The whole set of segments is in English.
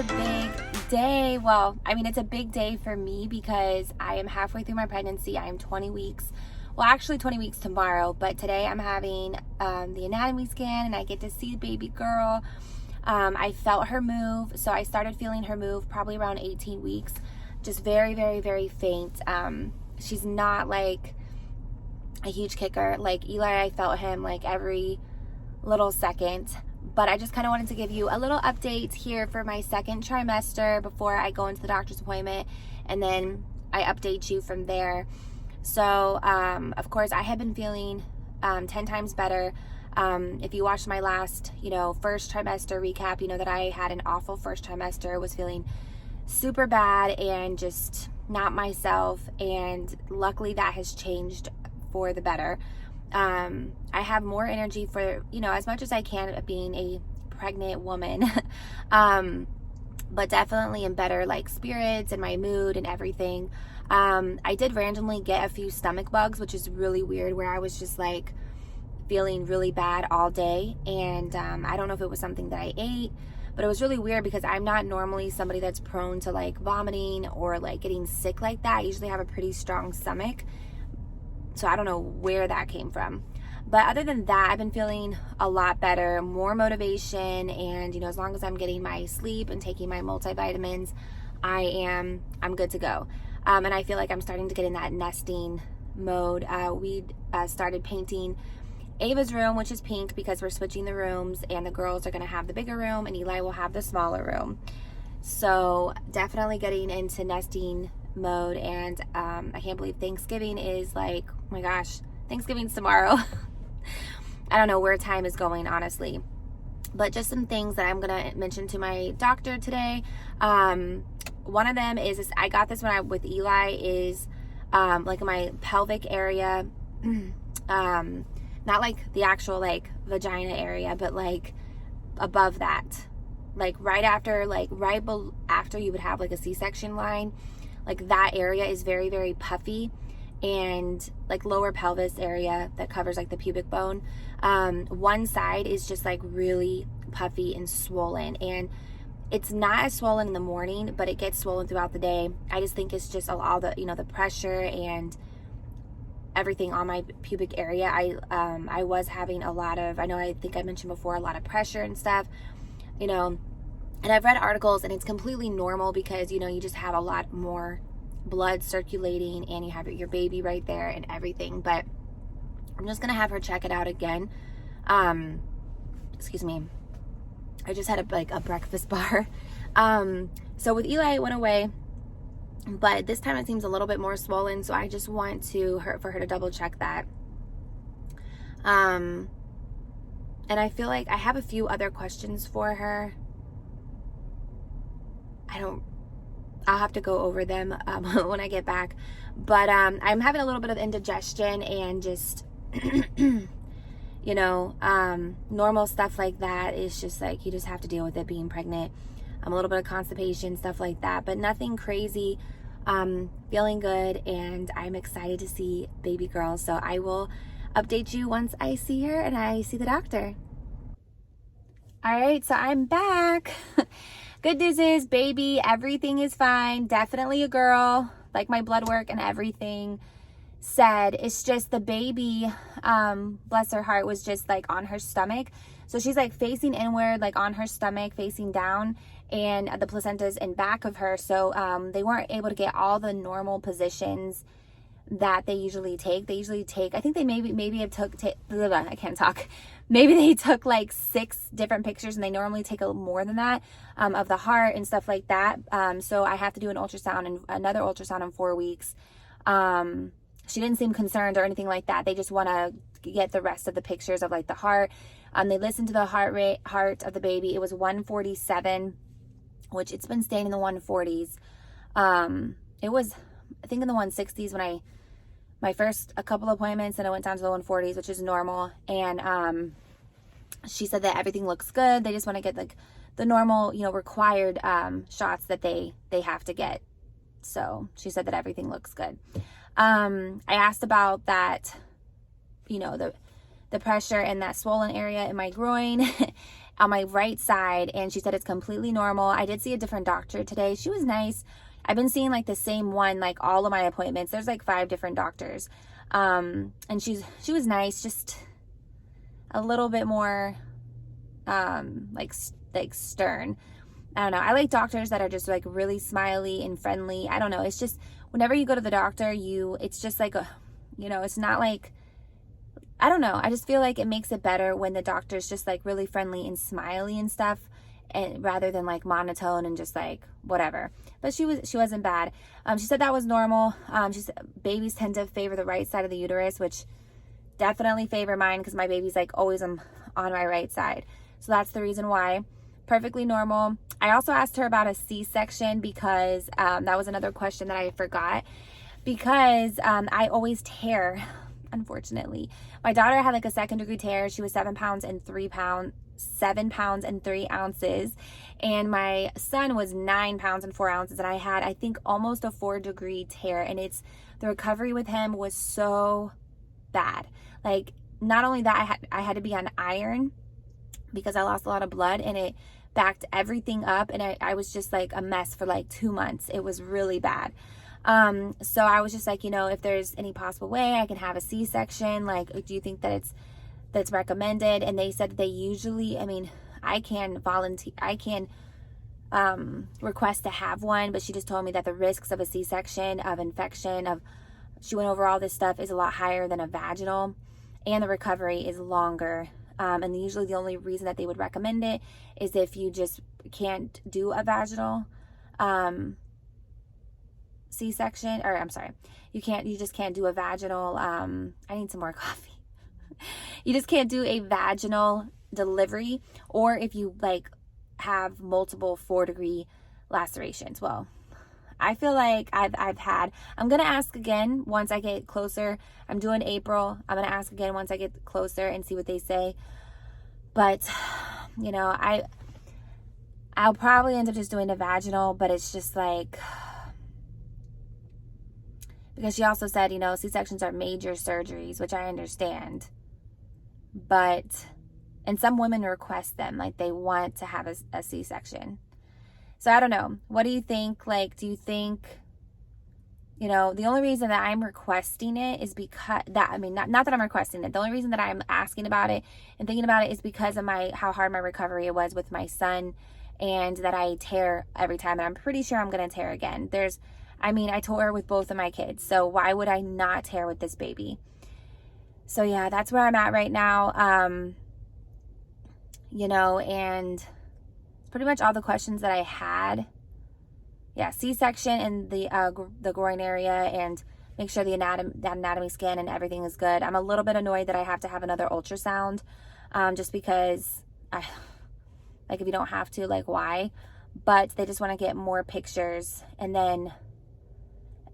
the big day. Well, I mean, it's a big day for me because I am halfway through my pregnancy. I am 20 weeks. Well, actually 20 weeks tomorrow, but today I'm having the anatomy scan and I get to see baby girl. I felt her move. So I started feeling her move probably around 18 weeks. Just very, very, very faint. She's not like a huge kicker. Like Eli, I felt him like every little second. But I just kind of wanted to give you a little update here for my second trimester before I go into the doctor's appointment, and then I update you from there. So, of course, I have been feeling 10 times better. If you watched my last, first trimester recap, you know that I had an awful first trimester, was feeling super bad and just not myself. And luckily that has changed for the better. I have more energy for, as much as I can being a pregnant woman, but definitely in better like spirits and my mood and everything. I did randomly get a few stomach bugs, which is really weird, where I was just like feeling really bad all day. And I don't know if it was something that I ate, but it was really weird because I'm not normally somebody that's prone to like vomiting or like getting sick like that. I usually have a pretty strong stomach. So I don't know where that came from. But other than that, I've been feeling a lot better, more motivation, and as long as I'm getting my sleep and taking my multivitamins, I'm good to go. And I feel like I'm starting to get in that nesting mode. We started painting Ava's room, which is pink, because we're switching the rooms, and the girls are going to have the bigger room and Eli will have the smaller room. So definitely getting into nesting mode. And I can't believe Thanksgiving is like, oh my gosh, Thanksgiving's tomorrow. I don't know where time is going, honestly. But just some things that I'm gonna mention to my doctor today. One of them is I got this when I with Eli, is like in my pelvic area, not like the actual like vagina area, but like above that, like right after you would have like a C-section line. Like that area is very, very puffy, and like lower pelvis area that covers like the pubic bone. One side is just like really puffy and swollen, and it's not as swollen in the morning, but it gets swollen throughout the day. I just think it's just all the, the pressure and everything on my pubic area. I was having a lot of, I think I mentioned before, a lot of pressure and stuff, and I've read articles, and it's completely normal because, you just have a lot more blood circulating, and you have your baby right there and everything. But I'm just going to have her check it out again. Excuse me. I just had a breakfast bar. So with Eli, it went away, but this time it seems a little bit more swollen. So I just want for her to double check that. And I feel like I have a few other questions for her. I'll have to go over them when I get back. But I'm having a little bit of indigestion and just, normal stuff like that. Is just like, you just have to deal with it being pregnant. A little bit of constipation, stuff like that, but nothing crazy. Feeling good, and I'm excited to see baby girl. So I will update you once I see her and I see the doctor. All right, so I'm back. Good news is, baby, everything is fine. Definitely a girl, like my blood work and everything said. It's just the baby, bless her heart, was just like on her stomach. So she's like facing inward, like on her stomach, facing down, and the placenta's in back of her. So they weren't able to get all the normal positions that they usually take. They usually take, I think they maybe have I can't talk. Maybe they took like 6 different pictures, and they normally take more than that, of the heart and stuff like that. So I have to do an ultrasound, and another ultrasound in 4 weeks. She didn't seem concerned or anything like that. They just want to get the rest of the pictures of like the heart. They listened to the heart of the baby. It was 147, which it's been staying in the 140s. It was, I think, in the 160s when my first a couple appointments, and I went down to the 140s, which is normal. And she said that everything looks good. They just want to get like the normal, required shots that they have to get. So she said that everything looks good. I asked about that, the pressure in that swollen area in my groin, on my right side, and she said it's completely normal. I did see a different doctor today. She was nice. I've been seeing like the same one, like all of my appointments. There's like 5 different doctors. And she was nice, just a little bit more, like stern. I don't know. I like doctors that are just like really smiley and friendly. I don't know. It's just whenever you go to the doctor, it's just like it's not like, I don't know. I just feel like it makes it better when the doctor's just like really friendly and smiley and stuff, and rather than like monotone and just like whatever. But she wasn't bad. She said that was normal. She said babies tend to favor the right side of the uterus, which definitely favor mine because my baby's like always on my right side. So that's the reason why. Perfectly normal. I also asked her about a C-section because that was another question that I forgot, because I always tear, unfortunately. My daughter had like a 2nd degree tear. She was 7 pounds and 3 ounces, and my son was 9 pounds and 4 ounces, and I had, I think, almost a 4-degree tear, and the recovery with him was so bad. Like, not only that, I had to be on iron because I lost a lot of blood, and it backed everything up, and I was just like a mess for like 2 months. It was really bad. So I was just like, if there's any possible way I can have a C-section, like, do you think that that's recommended? And they said that they usually, I can volunteer, I can request to have one, but she just told me that the risks of a C-section, of infection, she went over all this stuff, is a lot higher than a vaginal, and the recovery is longer. And usually the only reason that they would recommend it is if you just can't do a vaginal C-section, or I'm sorry, you just can't do a vaginal, I need some more coffee. You just can't do a vaginal delivery, or if you like have multiple 4-degree lacerations. Well, I feel like I'm going to ask again once I get closer. I'm doing April. I'm going to ask again once I get closer and see what they say. But, I'll probably end up just doing a vaginal, but it's just like, because she also said, C-sections are major surgeries, which I understand. But, and some women request them, like they want to have a C-section. So I don't know. What do you think? Like, do you think, the only reason that I'm requesting it is because not that I'm requesting it. The only reason that I'm asking about it and thinking about it is because of how hard my recovery was with my son, and that I tear every time. And I'm pretty sure I'm going to tear again. I tore with both of my kids. So why would I not tear with this baby? So yeah, that's where I'm at right now. And pretty much all the questions that I had. Yeah, C-section in the groin area, and make sure the anatomy scan and everything is good. I'm a little bit annoyed that I have to have another ultrasound, just because if you don't have to, like, why? But they just want to get more pictures, and then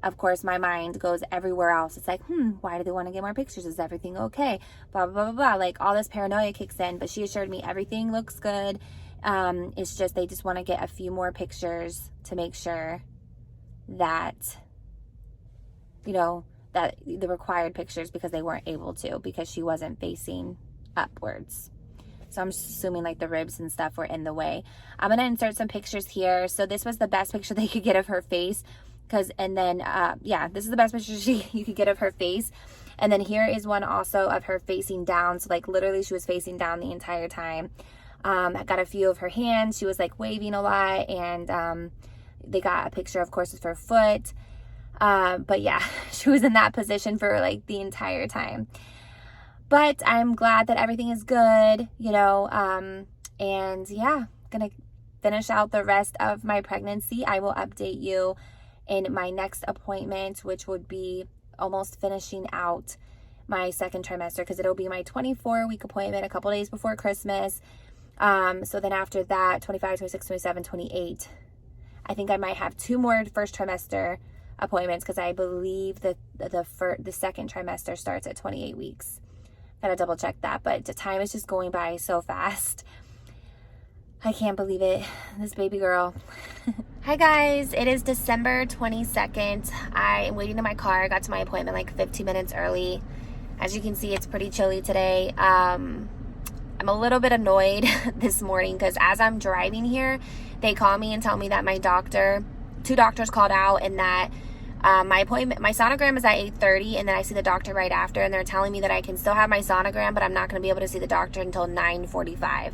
of course my mind goes everywhere else. It's like, why do they want to get more pictures? Is everything okay? Blah, blah, blah, blah. Like, all this paranoia kicks in, but she assured me everything looks good. It's just, they just want to get a few more pictures to make sure that, that the required pictures, because they weren't able to, because she wasn't facing upwards. So I'm just assuming like the ribs and stuff were in the way. I'm going to insert some pictures here. So this was the best picture they could get of her face. This is the best picture you could get of her face. And then here is one also of her facing down. So like literally she was facing down the entire time. I got a few of her hands. She was like waving a lot, and they got a picture, of course, of her foot. But yeah, she was in that position for like the entire time. But I'm glad that everything is good, and yeah, gonna finish out the rest of my pregnancy. I will update you in my next appointment, which would be almost finishing out my 2nd trimester, because it'll be my 24-week appointment a couple days before Christmas. So then after that, 25, 26, 27, 28, I think I might have 2 more first trimester appointments, because I believe that the 2nd trimester starts at 28 weeks. Gotta double check that, but the time is just going by so fast. I can't believe it. This baby girl. Hi guys, it is December 22nd. I am waiting in my car. I got to my appointment like 15 minutes early. As you can see, it's pretty chilly today. I'm a little bit annoyed this morning because as I'm driving here, they call me and tell me that two doctors called out, and that my sonogram is at 8:30, and then I see the doctor right after, and they're telling me that I can still have my sonogram, but I'm not going to be able to see the doctor until 9:45.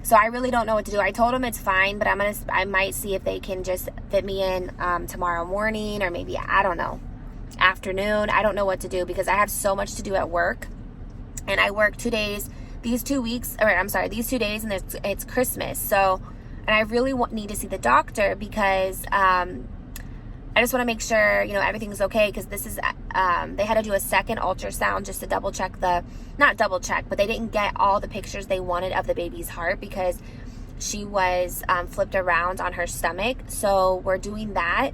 So I really don't know what to do. I told them it's fine, but I might see if they can just fit me in tomorrow morning, or maybe, I don't know, afternoon. I don't know what to do because I have so much to do at work, and I work 2 days these 2 days, and it's Christmas. So, and I really need to see the doctor because I just want to make sure, everything's okay, because this is, they had to do a second ultrasound just to double check not double check, but they didn't get all the pictures they wanted of the baby's heart because she was flipped around on her stomach. So we're doing that.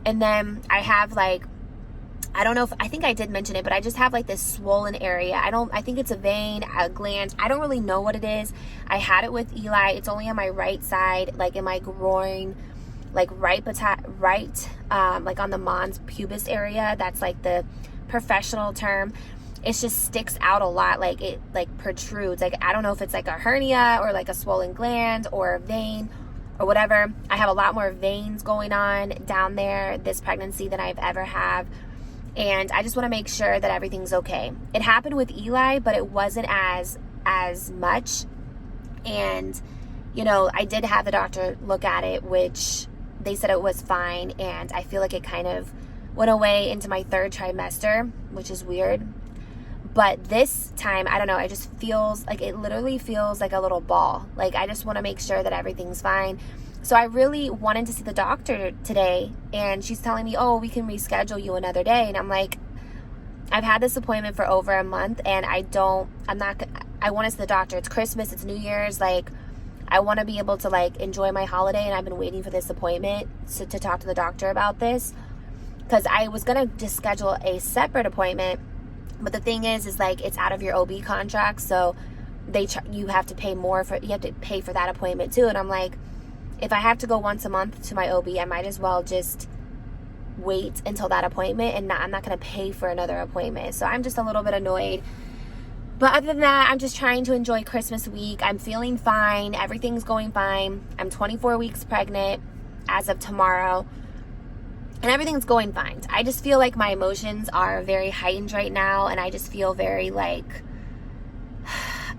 And then I have I think I did mention it, but I just have this swollen area. I think it's a vein, a gland. I don't really know what it is. I had it with Eli. It's only on my right side, in my groin, right, on the mons pubis area. That's the professional term. It just sticks out a lot. It protrudes. I don't know if it's a hernia or a swollen gland or a vein or whatever. I have a lot more veins going on down there this pregnancy than I've ever have. And I just want to make sure that everything's okay. It happened with Eli, but it wasn't as much. And, I did have the doctor look at it, which they said it was fine. And I feel like it kind of went away into my 3rd trimester, which is weird. But this time, I don't know, it just feels it literally feels like a little ball. I just want to make sure that everything's fine. So I really wanted to see the doctor today, and she's telling me, oh, we can reschedule you another day. And I'm like, I've had this appointment for over a month, and I want to see the doctor. It's Christmas, it's New Year's. I want to be able to enjoy my holiday, and I've been waiting for this appointment to talk to the doctor about this, because I was going to just schedule a separate appointment. But the thing is it's out of your OB contract. So you have to pay for that appointment too. And I'm like, if I have to go once a month to my OB, I might as well just wait until that appointment, and I'm not going to pay for another appointment. So I'm just a little bit annoyed. But other than that, I'm just trying to enjoy Christmas week. I'm feeling fine. Everything's going fine. I'm 24 weeks pregnant as of tomorrow, and everything's going fine. I just feel like my emotions are very heightened right now, and I just feel very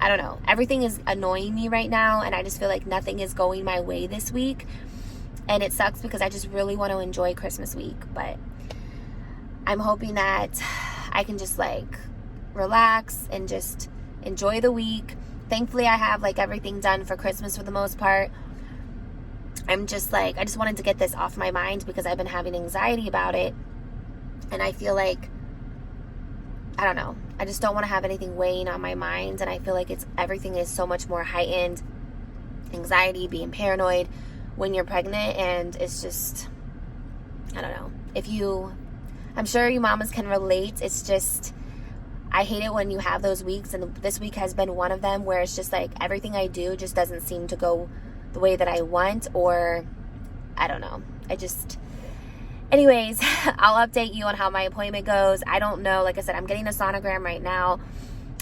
I don't know. Everything is annoying me right now, and I just feel like nothing is going my way this week. And it sucks because I just really want to enjoy Christmas week. But I'm hoping that I can just relax and just enjoy the week. Thankfully, I have everything done for Christmas for the most part. I'm just I just wanted to get this off my mind because I've been having anxiety about it. And I feel I don't know. I just don't want to have anything weighing on my mind, and I feel everything is so much more heightened. Anxiety, being paranoid when you're pregnant, and it's just, I don't know. I'm sure you mamas can relate. It's just, I hate it when you have those weeks, and this week has been one of them where it's just everything I do just doesn't seem to go the way that I want, or I don't know. Anyways, I'll update you on how my appointment goes. I don't know. Like I said, I'm getting a sonogram right now.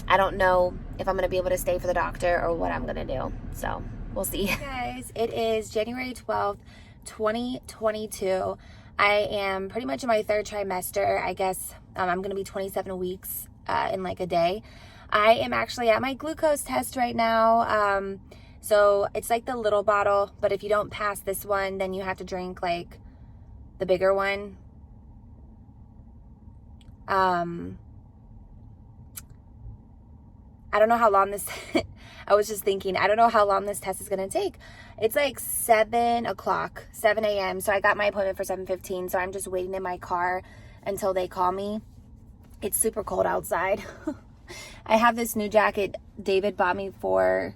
I don't know if I'm going to be able to stay for the doctor or what I'm going to do. So we'll see. Guys, it is January 12th, 2022. I am pretty much in my 3rd trimester. I guess I'm going to be 27 weeks in a day. I am actually at my glucose test right now. So it's the little bottle, but if you don't pass this one, then you have to drink the bigger one. I don't know how long this I was just thinking, I don't know how long this test is going to take. It's 7 o'clock, 7 a.m. So I got my appointment for 7:15. So I'm just waiting in my car until they call me. It's super cold outside. I have this new jacket David bought me for,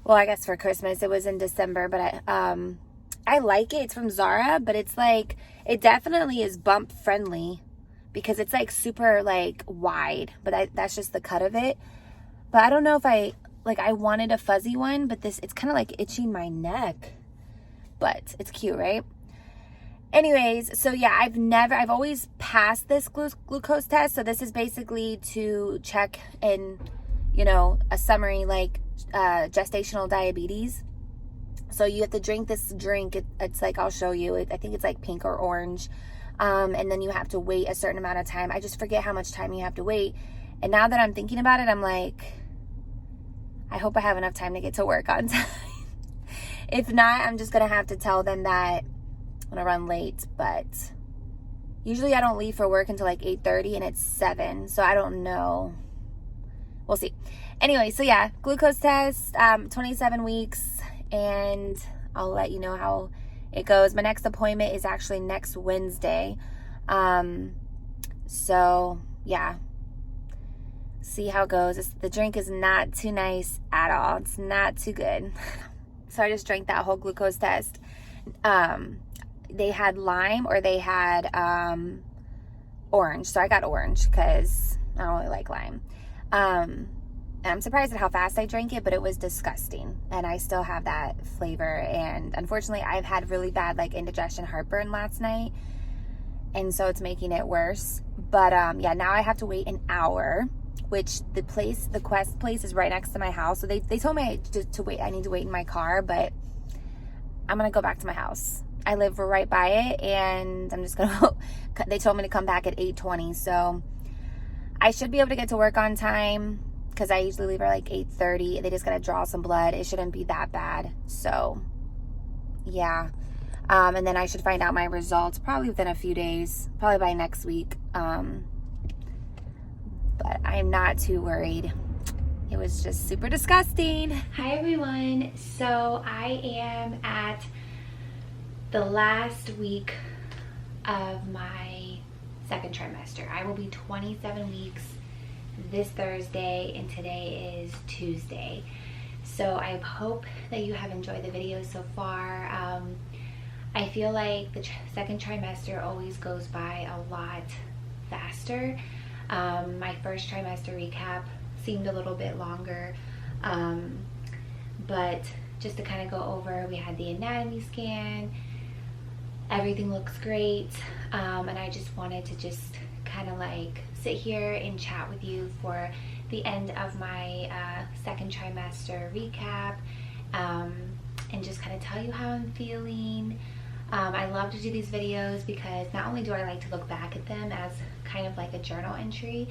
well, I guess for Christmas. It was in December, but I like it. It's from Zara, but it's it definitely is bump friendly because it's super wide, but that's just the cut of it. But I don't know if I wanted a fuzzy one, but it's kind of itching my neck, but it's cute, right? Anyways, so yeah, I've always passed this glucose test. So this is basically to check and you know, a summary like gestational diabetes. So you have to drink this drink. It's like, I'll show you. I think it's like pink or orange. And then you have to wait a certain amount of time. I just forget how much time you have to wait. And now that I'm thinking about it, I'm like, I hope I have enough time to get to work on time. If not, I'm just going to have to tell them that I'm going to run late. But usually I don't leave for work until like 8:30 and it's 7. So I don't know. We'll see. Anyway, so yeah, glucose test, 27 weeks. And I'll let you know how it goes. My next appointment is actually next Wednesday. So yeah, see how it goes. The drink is not too nice at all. It's not too good. So I just drank that whole glucose test. They had lime or they had orange. So I got orange because I don't really like lime. And I'm surprised at how fast I drank it, but it was disgusting. And I still have that flavor. And unfortunately, I've had really bad like indigestion, heartburn last night. And so it's making it worse. But yeah, now I have to wait an hour, which the Quest place is right next to my house. So they told me to wait. I need to wait in my car, but I'm going to go back to my house. I live right by it, and I'm just going to, they told me to come back at 8:20. So I should be able to get to work on time, because I usually leave at like 8:30. They just got to draw some blood. It shouldn't be that bad. So yeah. And then I should find out my results probably within a few days, probably by next week. But I'm not too worried. It was just super disgusting. Hi everyone. So I am at the last week of my second trimester. I will be 27 weeks this Thursday, and today is Tuesday. So I hope that you have enjoyed the video so far. I feel like the second trimester always goes by a lot faster. My first trimester recap seemed a little bit longer, but just to kind of go over, we had the anatomy scan. Everything looks great, and I just wanted to just kind of like sit here and chat with you for the end of my second trimester recap, and just kind of tell you how I'm feeling. I love to do these videos because not only do I like to look back at them as kind of like a journal entry,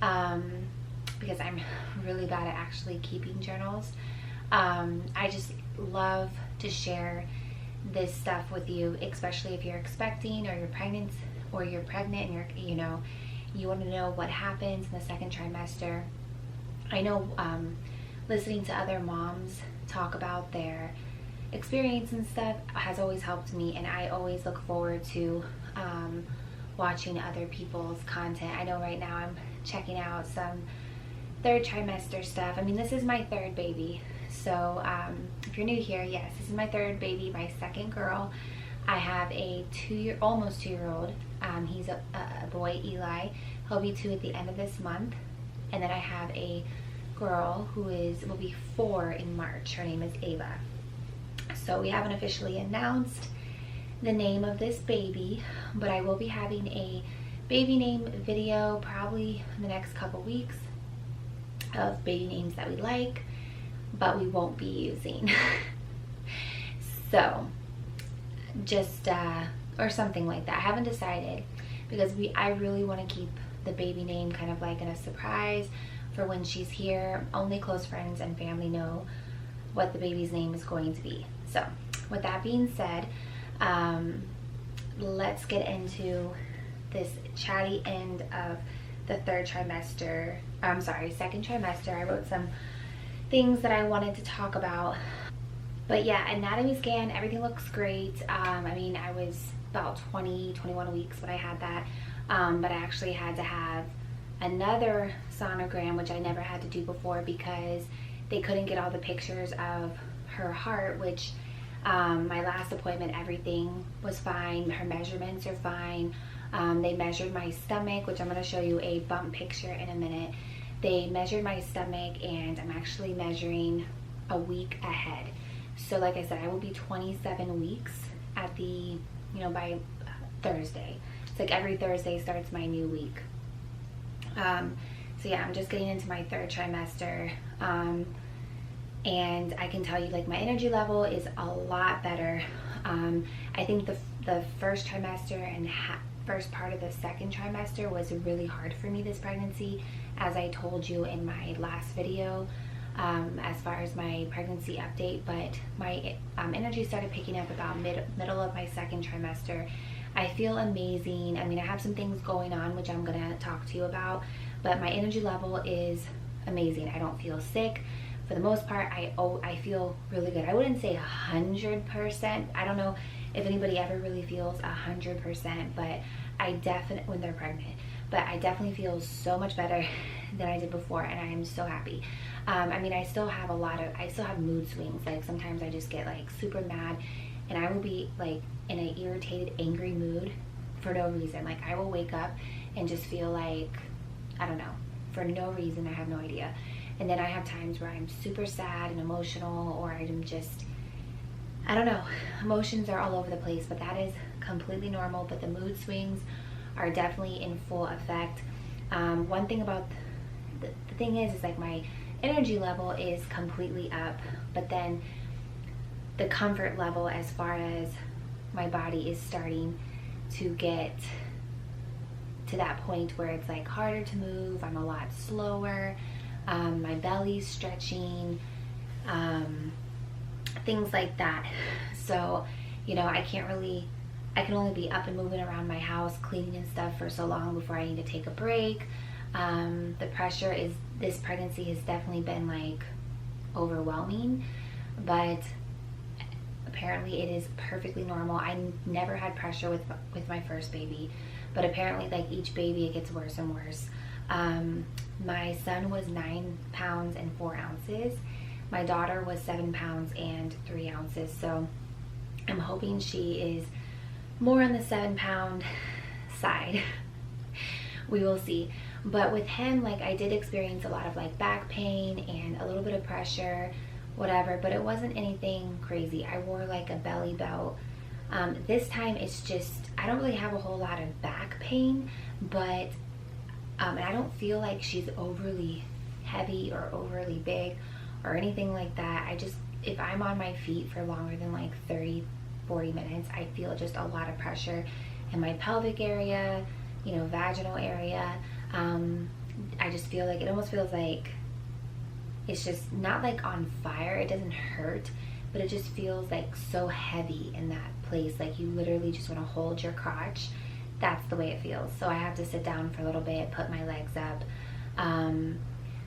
because I'm really bad at actually keeping journals. I just love to share this stuff with you, especially if you're expecting or you're pregnant and you want to know what happens in the second trimester. I know listening to other moms talk about their experience and stuff has always helped me, and I always look forward to watching other people's content. I know right now I'm checking out some third trimester stuff. I mean, this is my third baby, so if you're new here, yes, this is my third baby, my second girl. I have a almost 2-year-old. He's a boy, Eli. He'll be 2 at the end of this month. And then I have a girl who will be 4 in March. Her name is Ava. So we haven't officially announced the name of this baby, but I will be having a baby name video probably in the next couple weeks of baby names that we like, but we won't be using. So just or something like that. I haven't decided, because I really want to keep the baby name kind of like in a surprise for when she's here. Only close friends and family know what the baby's name is going to be. So with that being said, let's get into this chatty end of the second trimester. I wrote some things that I wanted to talk about. But yeah, anatomy scan, everything looks great. I mean, I was about 21 weeks when I had that. But I actually had to have another sonogram, which I never had to do before because they couldn't get all the pictures of her heart, which my last appointment, everything was fine. Her measurements are fine. They measured my stomach, which I'm going to show you a bump picture in a minute. They measured my stomach, and I'm actually measuring a week ahead. So like I said, I will be 27 weeks at by Thursday. It's like every Thursday starts my new week. So yeah, I'm just getting into my third trimester. And I can tell you, like, my energy level is a lot better. I think the first trimester and first part of the second trimester was really hard for me this pregnancy, as I told you in my last video, as far as my pregnancy update. But my energy started picking up about middle of my second trimester. I feel amazing. I mean, I have some things going on which I'm gonna talk to you about, but my energy level is amazing. I don't feel sick. For the most part, I feel really good. I wouldn't say 100%. I don't know if anybody ever really feels 100%, but I definitely, when they're pregnant, but I definitely feel so much better than I did before, and I am so happy. I mean, I still have mood swings. Like, sometimes I just get like super mad, and I will be like in an irritated, angry mood for no reason. Like, I will wake up and just feel like, I don't know, for no reason. I have no idea. And then I have times where I'm super sad and emotional, or I'm just, I don't know, emotions are all over the place, but that is completely normal. But the mood swings are definitely in full effect. One thing about the thing is like my energy level is completely up, but then the comfort level as far as my body is starting to get to that point where it's like harder to move. I'm a lot slower. My belly's stretching, things like that. So, you know, I can only be up and moving around my house, cleaning and stuff for so long before I need to take a break. The pressure is, this pregnancy has definitely been like overwhelming, but apparently it is perfectly normal. I never had pressure with my first baby, but apparently like each baby it gets worse and worse. My son was 9 pounds and 4 ounces. My daughter was 7 pounds and 3 ounces. So I'm hoping she is more on the 7-pound side. We will see. But with him, like, I did experience a lot of like back pain and a little bit of pressure, whatever, but it wasn't anything crazy. I wore like a belly belt. This time it's just, I don't really have a whole lot of back pain, but and I don't feel like she's overly heavy or overly big or anything like that. I just, if I'm on my feet for longer than like 30-40 minutes, I feel just a lot of pressure in my pelvic area, you know, vaginal area. I just feel like, it almost feels like it's just not like on fire. It doesn't hurt, but it just feels like so heavy in that place. Like you literally just want to hold your crotch. That's the way it feels. So I have to sit down for a little bit, put my legs up.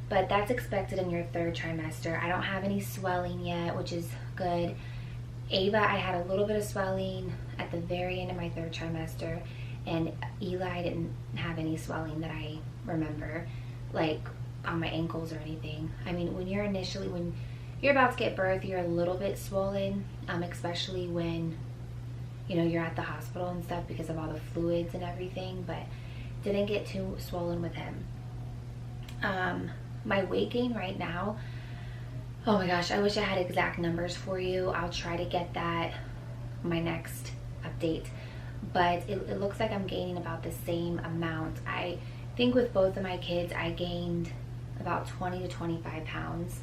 But that's expected in your third trimester. I don't have any swelling yet, which is good. Ava, I had a little bit of swelling at the very end of my third trimester, and Eli didn't have any swelling that I remember, like on my ankles or anything. I mean, when you're about to get birth, you're a little bit swollen, especially when, you know, you're at the hospital and stuff because of all the fluids and everything, but didn't get too swollen with him. My weight gain right now, oh my gosh, I wish I had exact numbers for you. I'll try to get that my next update, but it looks like I'm gaining about the same amount. I think with both of my kids, I gained about 20 to 25 pounds,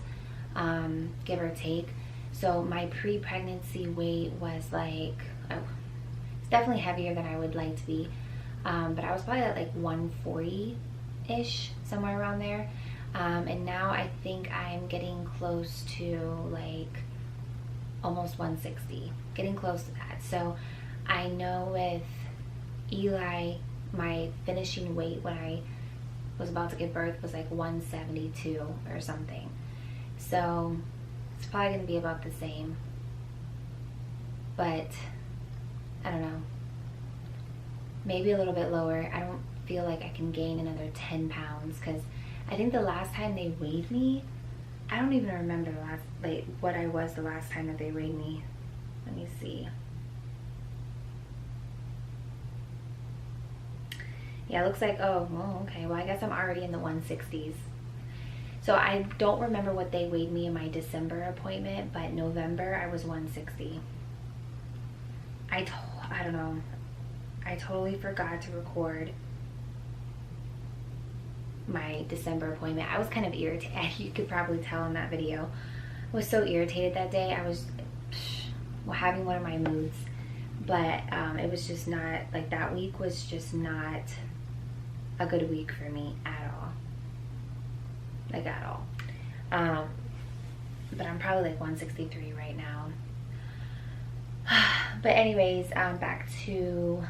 give or take. So my pre-pregnancy weight was like, it's definitely heavier than I would like to be, but I was probably at like 140-ish, somewhere around there. And now I think I'm getting close to like almost 160, getting close to that. So I know with Eli, my finishing weight when I was about to give birth was like 172 or something. So it's probably going to be about the same, but I don't know, maybe a little bit lower. I don't feel like I can gain another 10 pounds because I think the last time they weighed me, I don't even remember what I was the last time that they weighed me. Let me see. Yeah, it looks like, oh, well, okay, well, I guess I'm already in the 160s. So I don't remember what they weighed me in my December appointment, but November I was 160. I don't know. I totally forgot to record my December appointment. I was kind of irritated. You could probably tell in that video. I was so irritated that day. I was having one of my moods, but it was just not, like, that week was just not a good week for me at all. Like, at all. But I'm probably like 163 right now. But anyways, back to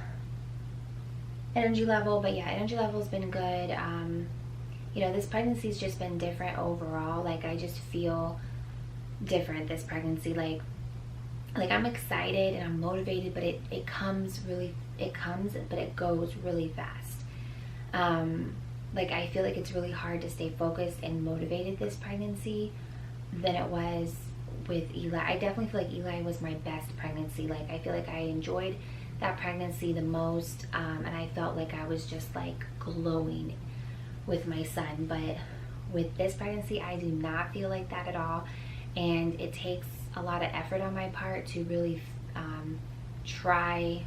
energy level. But yeah, energy level's been good. You know, this pregnancy's just been different overall. Like, I just feel different this pregnancy. Like I'm excited and I'm motivated, but it comes, but it goes really fast. Like, I feel like it's really hard to stay focused and motivated this pregnancy than it was with Eli. I definitely feel like Eli was my best pregnancy. Like, I feel like I enjoyed that pregnancy the most, and I felt like I was just like glowing with my son. But with this pregnancy, I do not feel like that at all, and it takes a lot of effort on my part to really try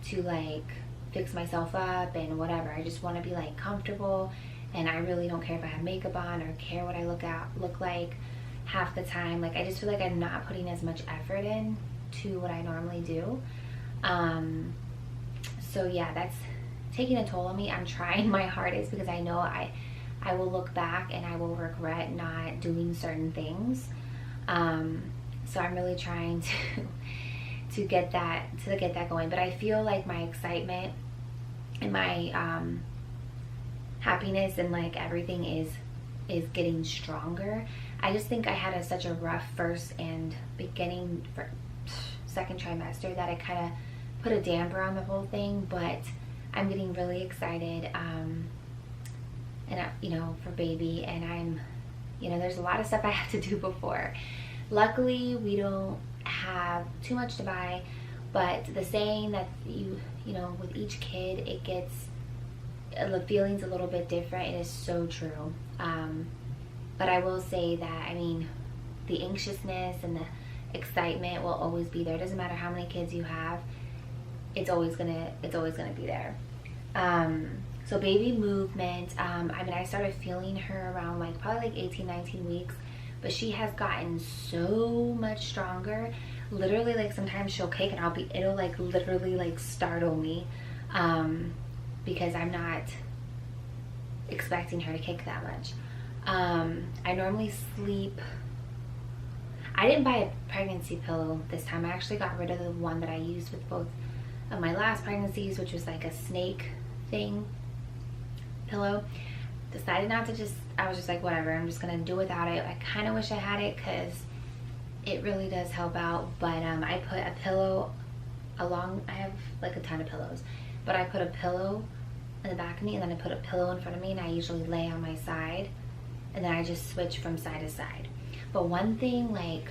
to like fix myself up and whatever. I just want to be like comfortable, and I really don't care if I have makeup on or care what I look like half the time. Like, I just feel like I'm not putting as much effort in to what I normally do. So yeah, that's taking a toll on me. I'm trying my hardest because I know I will look back and I will regret not doing certain things. So I'm really trying to get that going. But I feel like my excitement and my happiness and like everything is getting stronger. I just think I had such a rough first and beginning for second trimester that I kind of put a damper on the whole thing. But I'm getting really excited, and you know, for baby, and I'm, you know, there's a lot of stuff I have to do before. Luckily, we don't have too much to buy, but the saying that you know, with each kid, it gets, the feeling's a little bit different. It is so true. But I will say that, I mean, the anxiousness and the excitement will always be there. It doesn't matter how many kids you have. It's always gonna be there. So baby movement, I mean, I started feeling her around like probably like 18, 19 weeks, but she has gotten so much stronger. Literally, like, sometimes she'll kick and it'll like literally like startle me, because I'm not expecting her to kick that much. I normally sleep, I didn't buy a pregnancy pillow this time. I actually got rid of the one that I used with both of my last pregnancies, which was like a snake thing pillow. Decided not to I was just like, whatever, I'm just gonna do without it. I kind of wish I had it because it really does help out. But I put a pillow I have like a ton of pillows, but I put a pillow in the back of me, and then I put a pillow in front of me, and I usually lay on my side, and then I just switch from side to side. But one thing, like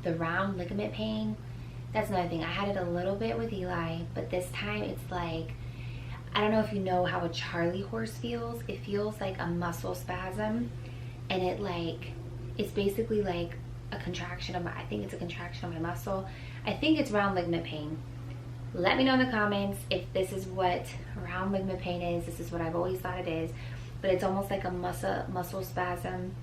the round ligament pain, that's another thing. I had it a little bit with Eli, but this time it's like, I don't know if you know how a Charlie horse feels. It feels like a muscle spasm, and it's basically like a contraction of I think it's a contraction of my muscle. I think it's round ligament pain. Let me know in the comments if this is what round ligament pain is. This is what I've always thought it is, but it's almost like a muscle spasm,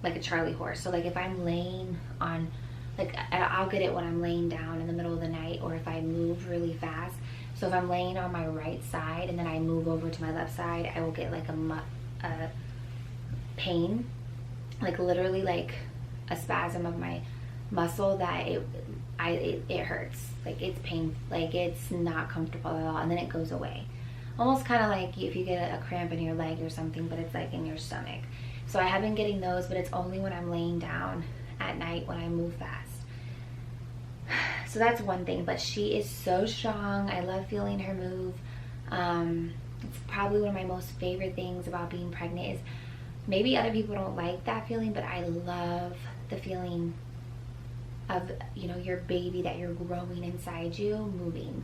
like a Charlie horse. So like if I'm laying on, like I'll get it when I'm laying down in the middle of the night, or if I move really fast. So if I'm laying on my right side and then I move over to my left side, I will get like a pain, like literally like a spasm of my muscle that it hurts. Like it's pain, like it's not comfortable at all, and then it goes away. Almost kind of like if you get a cramp in your leg or something, but it's like in your stomach. So I have been getting those, but it's only when I'm laying down at night when I move fast. So that's one thing, but she is so strong. I love feeling her move. It's probably one of my most favorite things about being pregnant is, maybe other people don't like that feeling, but I love the feeling of, you know, your baby that you're growing inside you moving.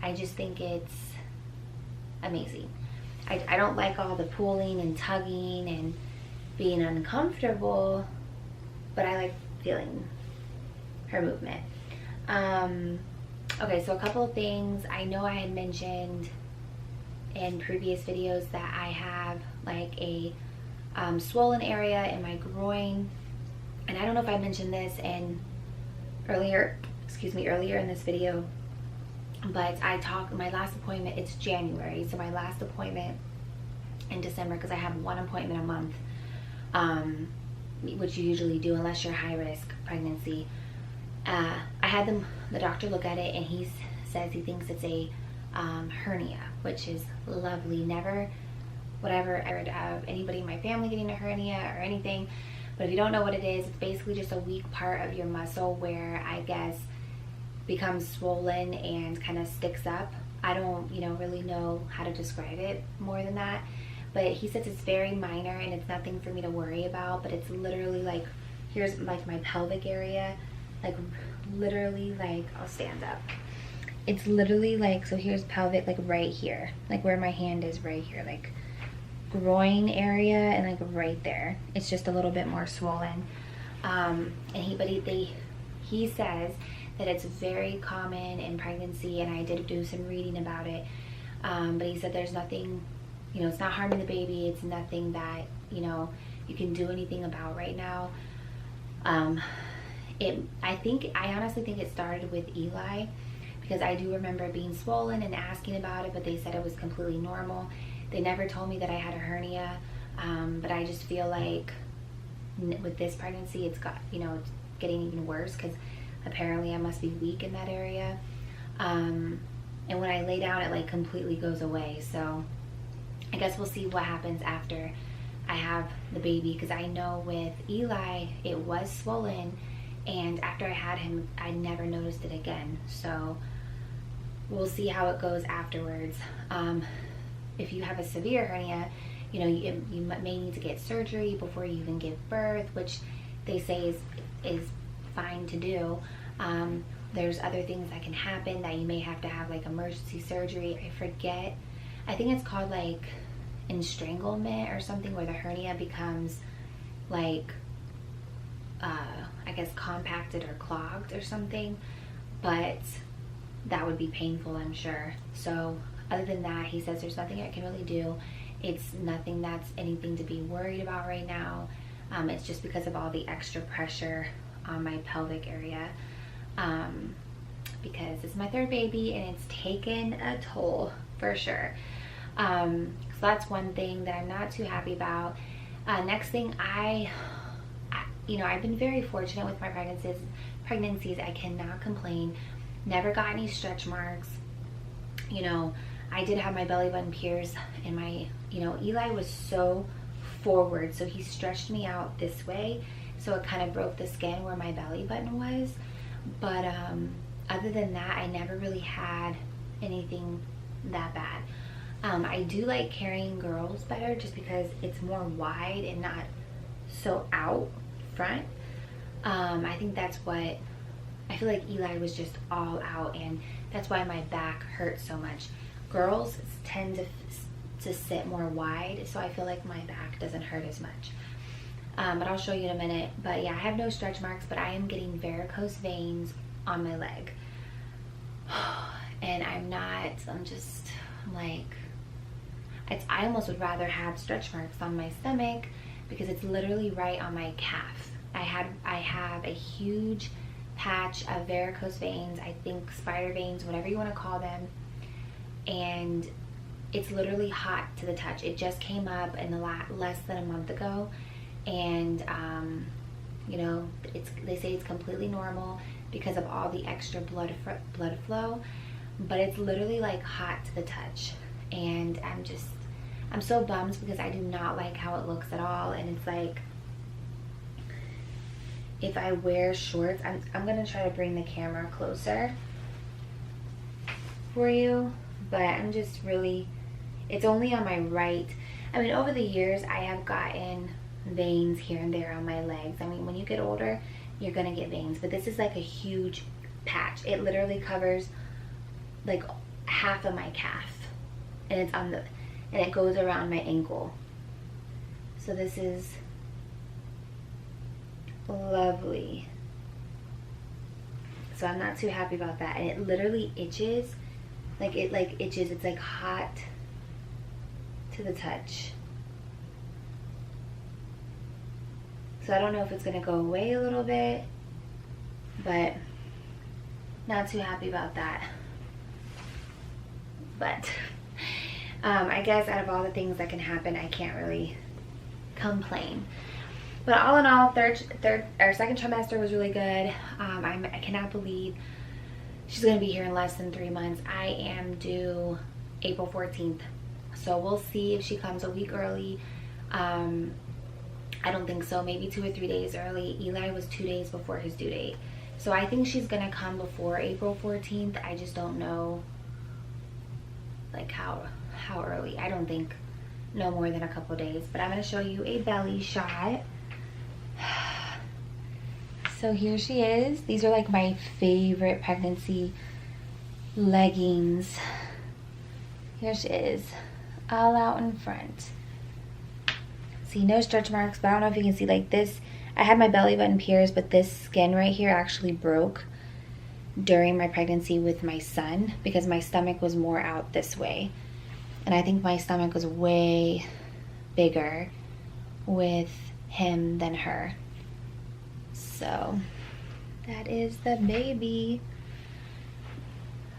I just think it's amazing. I don't like all the pulling and tugging and being uncomfortable, but I like feeling her movement. Okay, so a couple of things. I know I had mentioned in previous videos that I have like a swollen area in my groin, and I don't know if I mentioned this in earlier in this video, but my last appointment, it's January, so my last appointment in December, because I have one appointment a month, which you usually do unless you're high risk pregnancy. I had the doctor look at it, and he says he thinks it's a hernia, which is lovely. Never would I ever heard of anybody in my family getting a hernia or anything, but if you don't know what it is, it's basically just a weak part of your muscle where I guess becomes swollen and kind of sticks up. I don't really know how to describe it more than that, but he says it's very minor and it's nothing for me to worry about. But it's literally like, here's like my pelvic area, like literally, like I'll stand up, it's literally like, so here's pelvic, like right here, like where my hand is right here, like groin area, and like right there it's just a little bit more swollen. And he says that it's very common in pregnancy, and I did do some reading about it, but he said there's nothing, it's not harming the baby, it's nothing that you can do anything about right now. I honestly think it started with Eli, because I do remember being swollen and asking about it, but they said it was completely normal. They never told me that I had a hernia, but I just feel like with this pregnancy, it's getting even worse, because apparently I must be weak in that area. And when I lay down, it like completely goes away. So I guess we'll see what happens after I have the baby, because I know with Eli, it was swollen, and after I had him, I never noticed it again. So we'll see how it goes afterwards. If you have a severe hernia, you may need to get surgery before you even give birth, which they say is fine to do. There's other things that can happen that you may have to have like emergency surgery. I forget. I think it's called like estranglement or something, where the hernia becomes like, I guess compacted or clogged or something, but that would be painful, I'm sure. So other than that, he says there's nothing I can really do. It's nothing that's anything to be worried about right now. It's just because of all the extra pressure on my pelvic area, because it's my third baby and it's taken a toll for sure. So that's one thing that I'm not too happy about. Next thing, I've been very fortunate with my pregnancies. I cannot complain. Never got any stretch marks. I did have my belly button pierced, and my, Eli was so forward, so he stretched me out this way, so it kind of broke the skin where my belly button was. But other than that, I never really had anything that bad. I do like carrying girls better, just because it's more wide and not so out front. I think that's what I feel like. Eli was just all out, and that's why my back hurts so much. Girls tend to sit more wide, so I feel like my back doesn't hurt as much. But I'll show you in a minute. But yeah, I have no stretch marks, but I am getting varicose veins on my leg. And I'm like, I almost would rather have stretch marks on my stomach, because it's literally right on my calf. I have a huge patch of varicose veins, I think spider veins, whatever you want to call them, and it's literally hot to the touch. It just came up in the less than a month ago, and they say it's completely normal because of all the extra blood flow, but it's literally like hot to the touch, and I'm so bummed, because I do not like how it looks at all. And it's like, if I wear shorts, I'm gonna try to bring the camera closer for you, but I'm just really, it's only on my right. I mean, over the years, I have gotten veins here and there on my legs. I mean, when you get older, you're gonna get veins, but this is like a huge patch. It literally covers like half of my calf, and it's and it goes around my ankle. So this is lovely. So I'm not too happy about that, and it literally itches. Like it itches. It's like hot to the touch. So I don't know if it's gonna go away a little bit, but not too happy about that. But I guess out of all the things that can happen, I can't really complain. But all in all, second trimester was really good. I cannot believe she's gonna be here in less than 3 months. I am due April 14th. So we'll see if she comes a week early. I don't think so, maybe 2 or 3 days early. Eli was 2 days before his due date. So I think she's gonna come before April 14th. I just don't know like how early. I don't think no more than a couple days. But I'm gonna show you a belly shot. So here she is. These are like my favorite pregnancy leggings. Here she is, all out in front. See, no stretch marks, but I don't know if you can see like this. I had my belly button pierced, but this skin right here actually broke during my pregnancy with my son because my stomach was more out this way. And I think my stomach was way bigger with him than her. So that is the baby.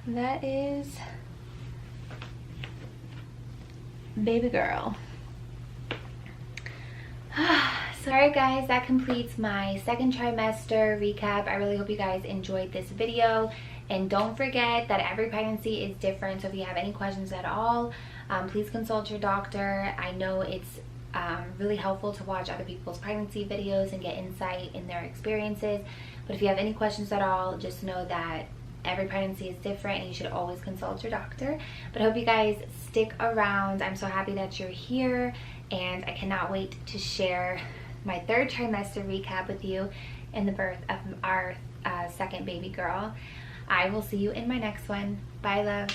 That is baby girl. So alright guys, that completes my second trimester recap. I really hope you guys enjoyed this video. And don't forget that every pregnancy is different. So if you have any questions at all, please consult your doctor. I know it's really helpful to watch other people's pregnancy videos and get insight in their experiences. But if you have any questions at all, just know that every pregnancy is different and you should always consult your doctor. But I hope you guys stick around. I'm so happy that you're here, and I cannot wait to share my third trimester recap with you and the birth of our second baby girl. I will see you in my next one. Bye, loves.